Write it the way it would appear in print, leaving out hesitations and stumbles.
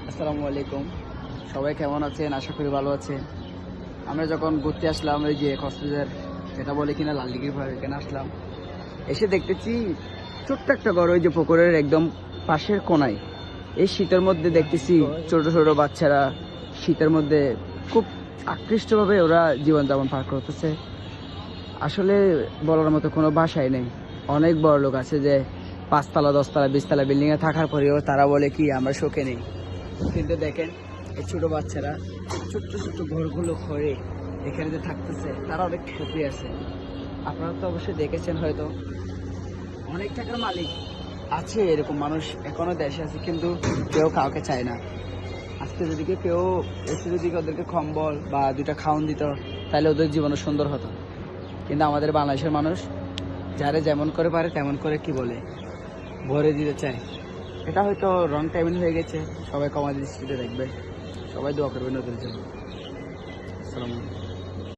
আসসালামু আলাইকুম। সবাই কেমন আছেন? আশা করি ভালো আছেন। আমরা যখন ঘুরতে আসলাম ওই যে কক্সবাজার, যেটা বলে কিনা লাল দিঘির পাড়ে, এখানে আসলাম, এসে দেখতেছি ছোট্ট একটা ঘর ওই যে পুকুরের একদম পাশের কোনায়। এই শীতের মধ্যে দেখতেছি ছোট ছোট বাচ্চারা শীতের মধ্যে খুব আকৃষ্টভাবে ওরা জীবনযাপন পার করতেছে। আসলে বলার মতো কোনো ভাষাই নেই। অনেক বড় লোক আছে যে 5 তলা 10 তলা 20 তলা বিল্ডিংয়ে থাকার পরেও তারা বলে কি আমরা শোকে নেই। কিন্তু দেখেন এই ছোট বাচ্চারা ছোট্ট ছোট্ট ঘরগুলো করে এখানে যে থাকতেছে, তারা অনেক সুখী আছে। আপনারা তো অবশ্যই দেখেছেন হয়তো, অনেক টাকার মালিক আছে, এরকম মানুষ এখনো দেশে আছে, কিন্তু কেউ কাউকে চায় না। আজকে যদি কেউ এসে যদি ওদেরকে কম্বল বা 2টা খাওয়ান দিত, তাহলে ওদের জীবনও সুন্দর হতো। কিন্তু আমাদের বাংলাদেশের মানুষ যারা যেমন করে পারে তেমন করে কি বলে ভরে দিতে চায়। এটা হয়তো রং টাইমিং হয়ে গেছে। সবাই কমা দৃষ্টিতে দেখবে, সবাই দোয়া করবেন ওদের জন্য। আসসালামু আলাইকুম।